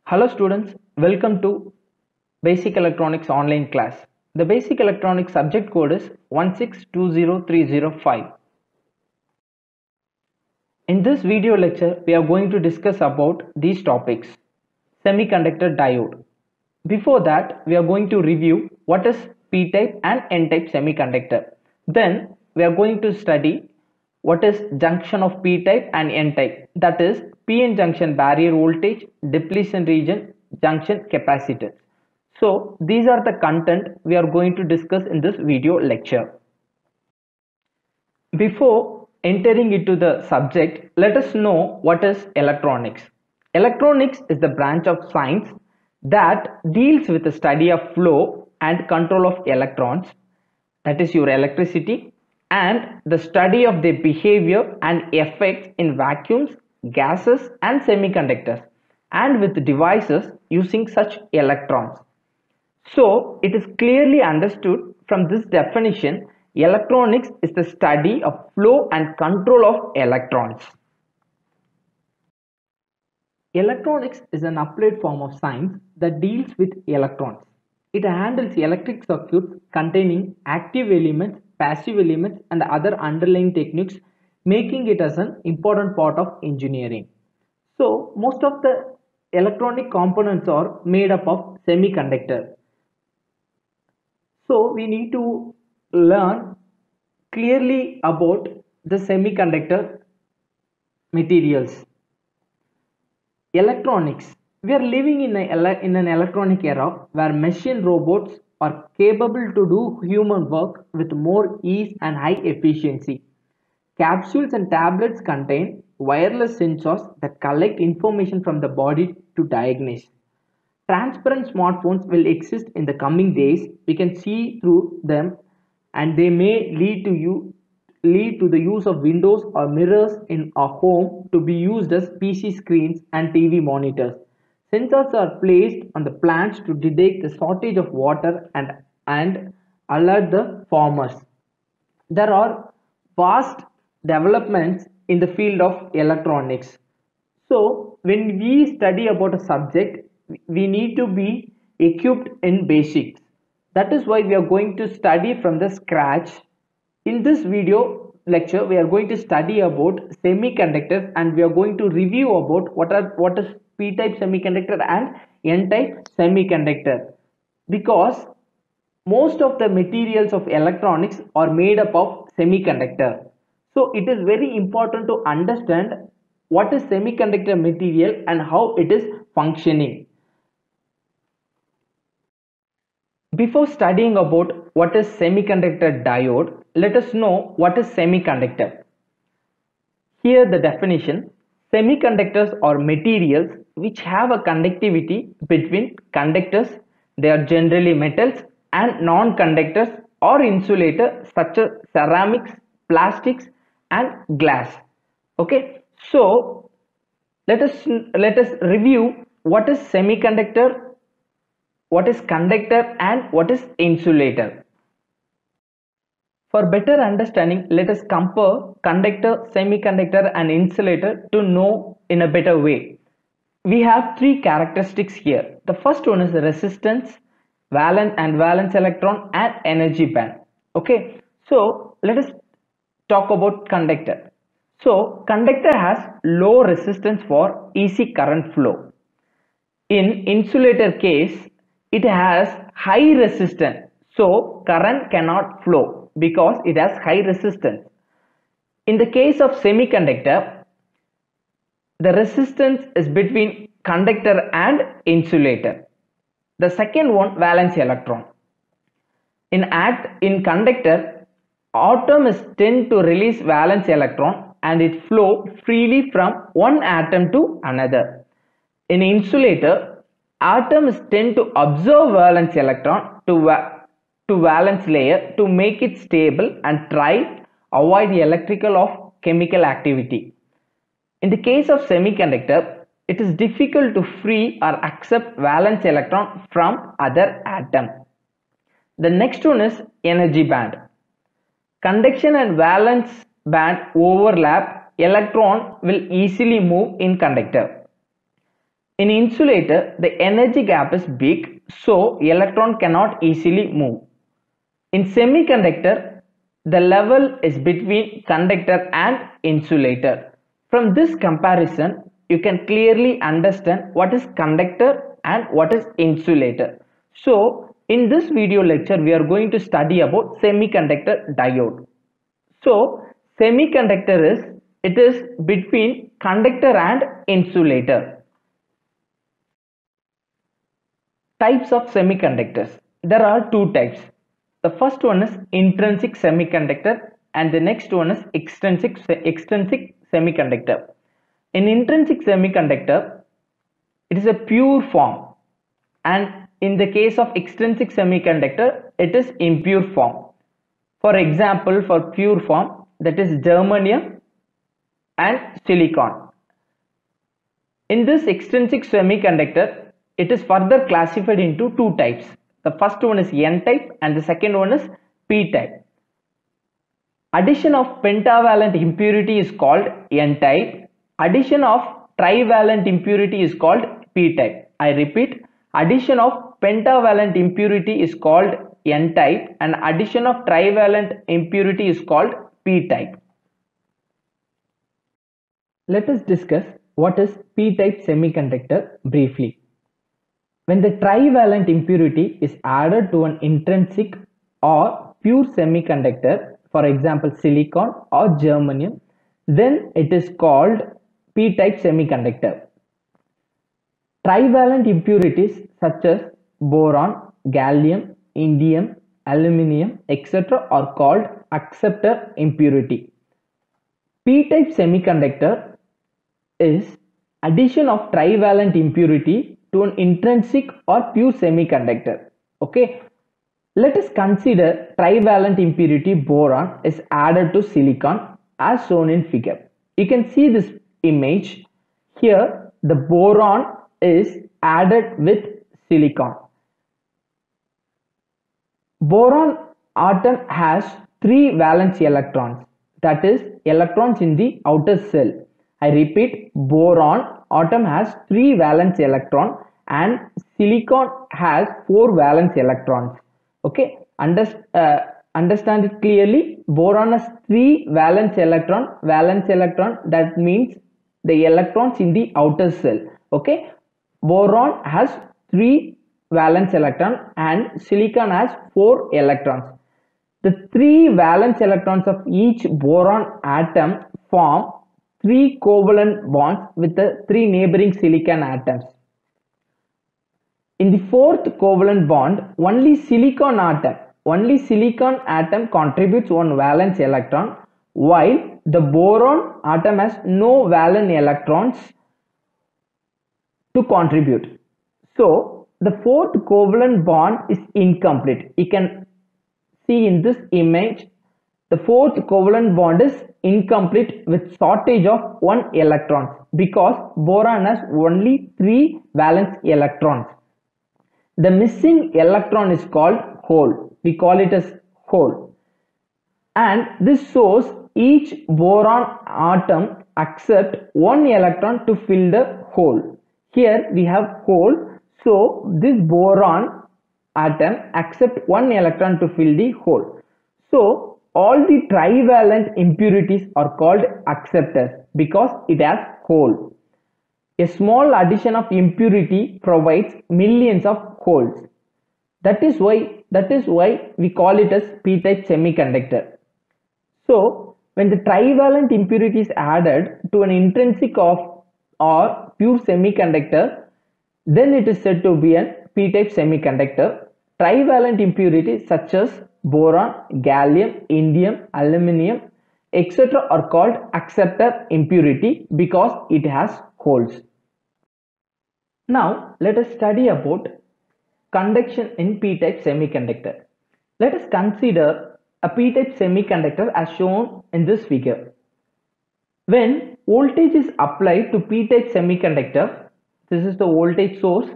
Hello students, welcome to Basic Electronics online class. The Basic Electronics subject code is 1620305. In this video lecture, we are going to discuss about these topics. Semiconductor diode. Before that, we are going to review what is P-type and N-type semiconductor. Then, we are going to study what is junction of P-type and N-type, that is PN junction barrier voltage, depletion region, junction capacitance. So these are the content we are going to discuss in this video lecture. Before entering into the subject, let us know what is electronics. Electronics is the branch of science that deals with the study of flow and control of electrons, that is your electricity, and the study of their behavior and effects in vacuums, gases and semiconductors, and with devices using such electrons. So it is clearly understood from this definition, electronics is the study of flow and control of electrons. Electronics is an applied form of science that deals with electrons. It handles electric circuits containing active elements, passive elements and other underlying techniques, making it as an important part of engineering. So most of the electronic components are made up of semiconductor. So we need to learn clearly about the semiconductor materials. Electronics. We are living in an electronic era where machine robots are capable to do human work with more ease and high efficiency. Capsules and tablets contain wireless sensors that collect information from the body to diagnose. Transparent smartphones will exist in the coming days. We can see through them and they may lead to the use of windows or mirrors in a home to be used as PC screens and TV monitors. Sensors are placed on the plants to detect the shortage of water and alert the farmers. There are vast developments in the field of electronics. So when we study about a subject, we need to be equipped in basics. That is why we are going to study from the scratch. In this video lecture, we are going to study about semiconductors and we are going to review about what is P-type semiconductor and N-type semiconductor. Because most of the materials of electronics are made up of semiconductor. So it is very important to understand what is semiconductor material and how it is functioning. Before studying about what is semiconductor diode, let us know what is semiconductor. Here the definition: semiconductors are materials which have a conductivity between conductors. They are generally metals, and non-conductors or insulators such as ceramics, plastics and glass. Okay, so let us review what is semiconductor, what is conductor and what is insulator. For better understanding, let us compare conductor, semiconductor and insulator to know in a better way. We have three characteristics here. The first one is resistance, valence electron and energy band. Okay, so let us talk about conductor. So conductor has low resistance for easy current flow. In insulator case, it has high resistance, so current cannot flow because it has high resistance. In the case of semiconductor, the resistance is between conductor and insulator. The second one, valence electron. In conductor, atoms tend to release valence electron and it flow freely from one atom to another. In insulator, atoms tend to absorb valence electron to valence layer to make it stable and try avoid electrical or chemical activity. In the case of semiconductor, it is difficult to free or accept valence electron from other atom. The next one is energy band. Conduction and valence band overlap, electron will easily move in conductor. In insulator, the energy gap is big, so electron cannot easily move. In semiconductor, the level is between conductor and insulator. From this comparison, you can clearly understand what is conductor and what is insulator. So, in this video lecture, we are going to study about semiconductor diode. So, semiconductor it is between conductor and insulator. Types of semiconductors. There are two types. The first one is intrinsic semiconductor and the next one is extrinsic semiconductor. In intrinsic semiconductor, it is a pure form, and in the case of extrinsic semiconductor, it is impure form. For example, for pure form, that is germanium and silicon. In this extrinsic semiconductor, it is further classified into two types. The first one is N-type and the second one is P-type. Addition of pentavalent impurity is called N-type. Addition of trivalent impurity is called P-type. I repeat, addition of pentavalent impurity is called N-type and addition of trivalent impurity is called P-type. Let us discuss what is P-type semiconductor briefly. When the trivalent impurity is added to an intrinsic or pure semiconductor, for example silicon or germanium, then it is called P-type semiconductor. Trivalent impurities such as boron, gallium, indium, aluminium, etc. are called acceptor impurity. P-type semiconductor is addition of trivalent impurity to an intrinsic or pure semiconductor. Okay, let us consider trivalent impurity boron is added to silicon as shown in figure. You can see this image here. The boron is added with silicon. Boron atom has 3 valence electrons, that is electrons in the outer shell. I repeat, boron atom has 3 valence electrons and silicon has 4 valence electrons. Okay, understand it clearly. Boron has 3 valence electron. That means the electrons in the outer shell. Okay, boron has 3 valence electron and silicon has 4 electrons. The 3 valence electrons of each boron atom form 3 covalent bonds with the 3 neighboring silicon atoms. In the 4th covalent bond, only silicon atom contributes 1 valence electron, while the boron atom has no valence electrons to contribute. So the 4th covalent bond is incomplete. You can see in this image, the 4th covalent bond is incomplete with shortage of 1 electron because boron has only 3 valence electrons. The missing electron is called hole. We call it as hole. And this shows each boron atom accept 1 electron to fill the hole. Here we have hole. So this boron atom accept 1 electron to fill the hole. So all the trivalent impurities are called acceptors because it has hole. A small addition of impurity provides millions of holes. That is why we call it as P-type semiconductor. So when the trivalent impurity is added to an intrinsic or pure semiconductor, then it is said to be a P-type semiconductor. Trivalent impurities such as boron, gallium, indium, aluminium, etc. are called acceptor impurity because it has holes. Now let us study about conduction in P-type semiconductor. Let us consider a P-type semiconductor as shown in this figure. When voltage is applied to P-type semiconductor, this is the voltage source,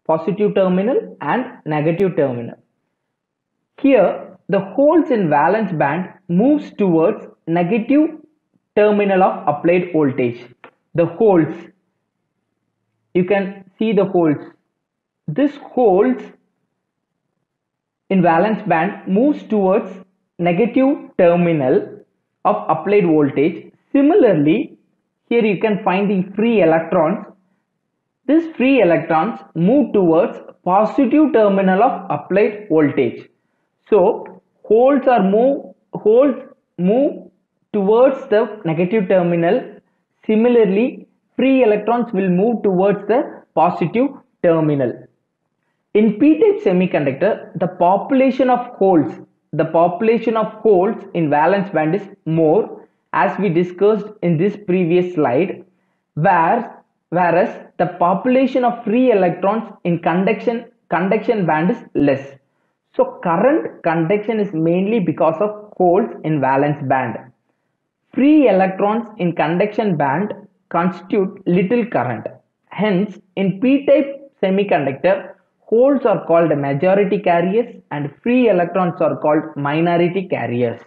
positive terminal and negative terminal. Here the holes in valence band moves towards negative terminal of applied voltage. The holes you can see the holes. This holes in valence band moves towards negative terminal of applied voltage. Similarly, here you can find the free electrons. These free electrons move towards positive terminal of applied voltage. So holes move towards the negative terminal. Similarly, free electrons will move towards the positive terminal. In p-type semiconductor, the population of holes in valence band is more, as we discussed in this previous slide, whereas the population of free electrons in conduction band is less. So current conduction is mainly because of holes in valence band. Free electrons in conduction band constitute little current. Hence, in p-type semiconductor, holes are called majority carriers and free electrons are called minority carriers.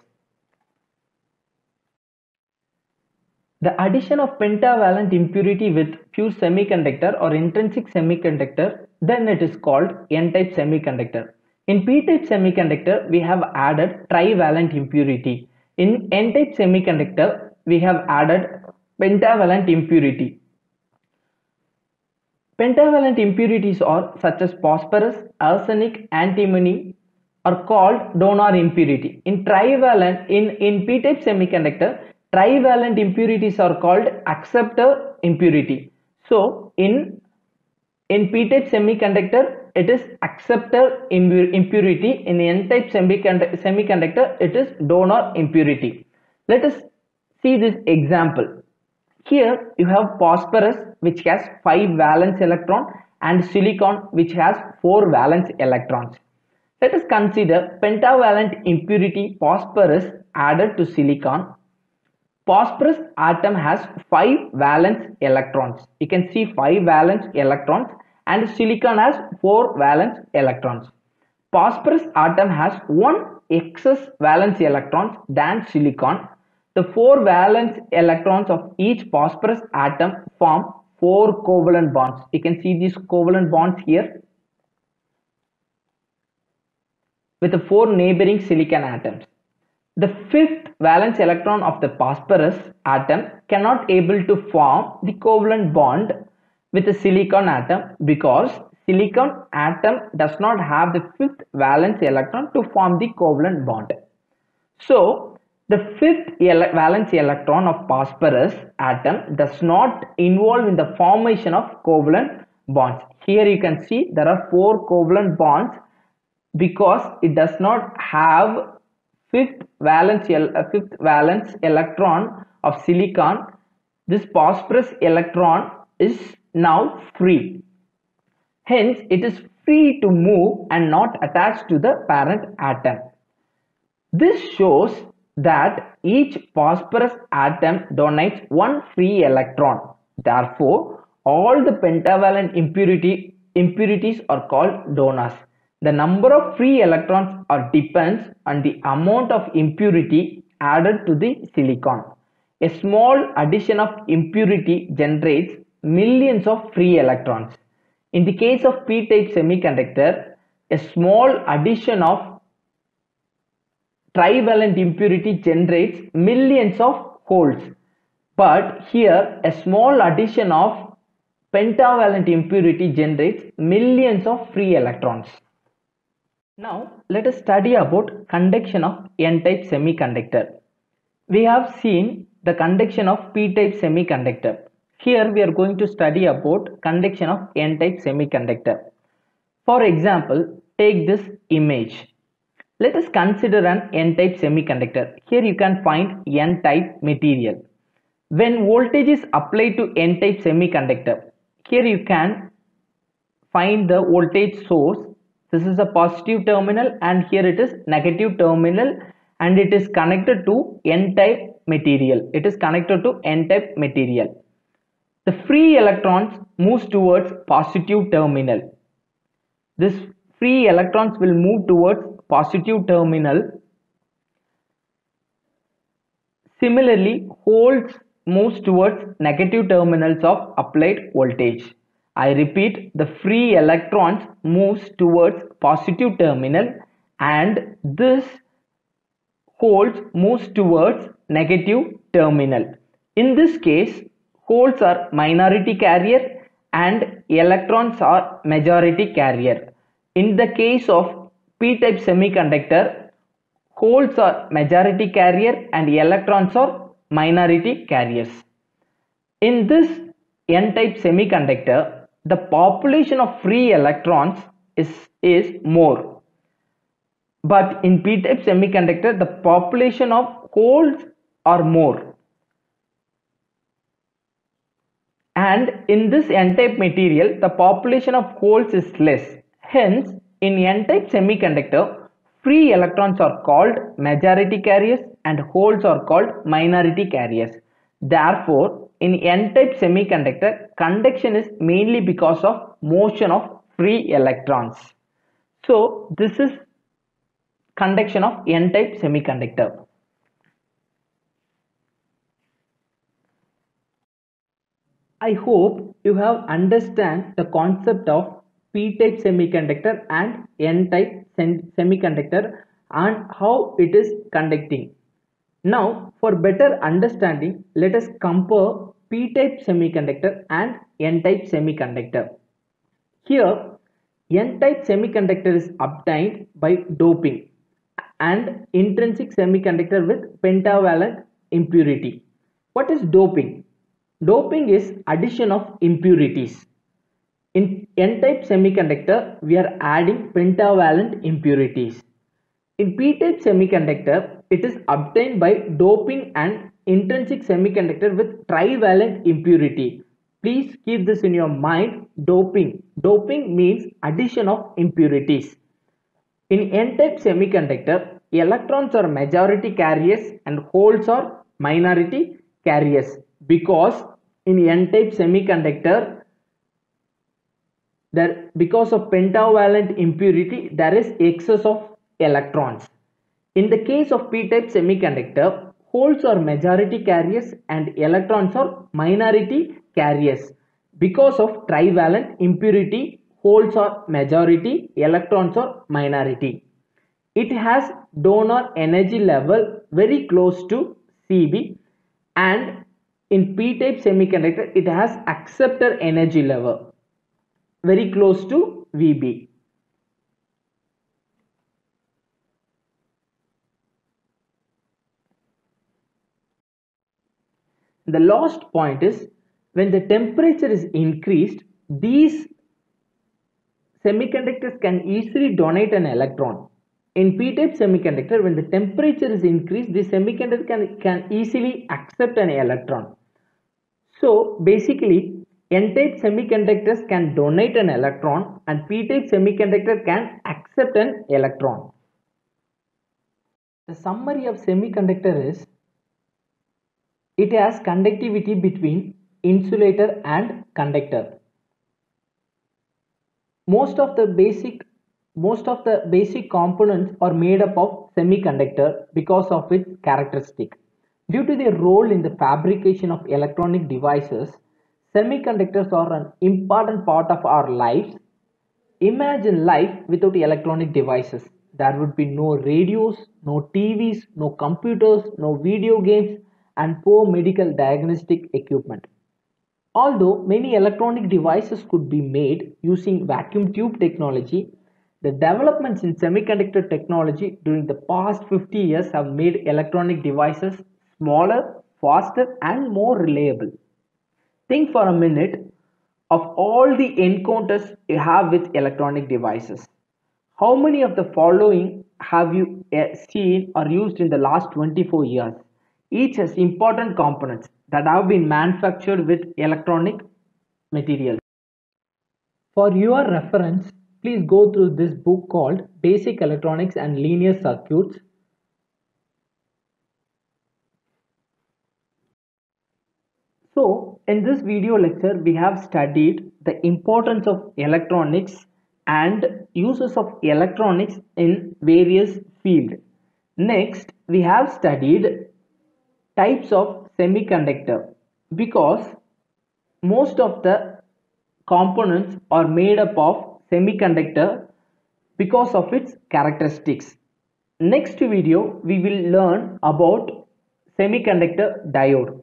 The addition of pentavalent impurity with pure semiconductor or intrinsic semiconductor, then it is called n-type semiconductor. In p-type semiconductor, we have added trivalent impurity. In n-type semiconductor, we have added pentavalent impurity. Pentavalent impurities are such as phosphorus, arsenic, antimony are called donor impurity. In p-type semiconductor, trivalent impurities are called acceptor impurity. So in p-type semiconductor, it is acceptor impurity. In n-type semiconductor, it is donor impurity. Let us see this example. Here you have phosphorus, which has 5 valence electrons, and silicon, which has 4 valence electrons. Let us consider pentavalent impurity phosphorus added to silicon. Phosphorus atom has 5 valence electrons. You can see 5 valence electrons, and silicon has 4 valence electrons. Phosphorus atom has 1 excess valence electrons than silicon. The 4 valence electrons of each phosphorus atom form 4 covalent bonds. You can see these covalent bonds here with the 4 neighboring silicon atoms. The 5th valence electron of the phosphorus atom cannot able to form the covalent bond with the silicon atom because silicon atom does not have the 5th valence electron to form the covalent bond. So the 5th valence electron of phosphorus atom does not involve in the formation of covalent bonds. Here you can see there are 4 covalent bonds because it does not have 5th valence electron of silicon. This phosphorus electron is now free. Hence, it is free to move and not attached to the parent atom. This shows that each phosphorus atom donates 1 free electron. Therefore, all the pentavalent impurities are called donors. The number of free electrons depends on the amount of impurity added to the silicon. A small addition of impurity generates millions of free electrons. In the case of p-type semiconductor, a small addition of trivalent impurity generates millions of holes. But here, a small addition of pentavalent impurity generates millions of free electrons. Now, let us study about conduction of n-type semiconductor. We have seen the conduction of p-type semiconductor. Here we are going to study about conduction of n-type semiconductor. For example, take this image. Let us consider an n-type semiconductor. Here you can find n-type material. When voltage is applied to n-type semiconductor, here you can find the voltage source. This is a positive terminal and here it is negative terminal, and it is connected to n-type material. It is connected to n-type material. The free electrons moves towards positive terminal. This free electrons will move towards positive terminal. Similarly, holes moves towards negative terminals of applied voltage. I repeat, the free electrons moves towards positive terminal and this holes moves towards negative terminal. In this case, holes are minority carrier and electrons are majority carrier. In the case of p-type semiconductor, holes are majority carrier and electrons are minority carriers. In this n-type semiconductor, the population of free electrons is more. But in p-type semiconductor, the population of holes are more. And in this n-type material, the population of holes is less. Hence, in n-type semiconductor, free electrons are called majority carriers and holes are called minority carriers. Therefore, in n-type semiconductor, conduction is mainly because of motion of free electrons. So, this is conduction of n-type semiconductor. I hope you have understand the concept of p-type semiconductor and n-type semiconductor and how it is conducting. Now, for better understanding, let us compare p-type semiconductor and n-type semiconductor. Here, n-type semiconductor is obtained by doping and intrinsic semiconductor with pentavalent impurity. What is doping? Doping is addition of impurities. In n-type semiconductor, we are adding pentavalent impurities. In p-type semiconductor, it is obtained by doping an intrinsic semiconductor with trivalent impurity. Please keep this in your mind. Doping. Doping means addition of impurities. In n-type semiconductor, electrons are majority carriers and holes are minority carriers because in n-type semiconductor, because of pentavalent impurity, there is excess of electrons. In the case of p-type semiconductor, holes are majority carriers and electrons are minority carriers. Because of trivalent impurity, holes are majority, electrons are minority. It has donor energy level very close to Cb, and in p-type semiconductor, it has acceptor energy level very close to Vb. The last point is when the temperature is increased, these semiconductors can easily donate an electron. In p-type semiconductor, when the temperature is increased, the semiconductor can easily accept an electron. So basically, n-type semiconductors can donate an electron and p-type semiconductor can accept an electron. The summary of semiconductor is it has conductivity between insulator and conductor. Most of the basic components are made up of semiconductor because of its characteristic. Due to their role in the fabrication of electronic devices, semiconductors are an important part of our lives. Imagine life without electronic devices. There would be no radios, no TVs, no computers, no video games, and poor medical diagnostic equipment. Although many electronic devices could be made using vacuum tube technology, the developments in semiconductor technology during the past 50 years have made electronic devices smaller, faster, and more reliable. Think for a minute of all the encounters you have with electronic devices. How many of the following have you seen or used in the last 24 years? Each has important components that have been manufactured with electronic materials. For your reference, please go through this book called Basic Electronics and Linear Circuits. So, in this video lecture, we have studied the importance of electronics and uses of electronics in various fields. Next, we have studied types of semiconductor because most of the components are made up of semiconductor because of its characteristics. Next video we will learn about semiconductor diode.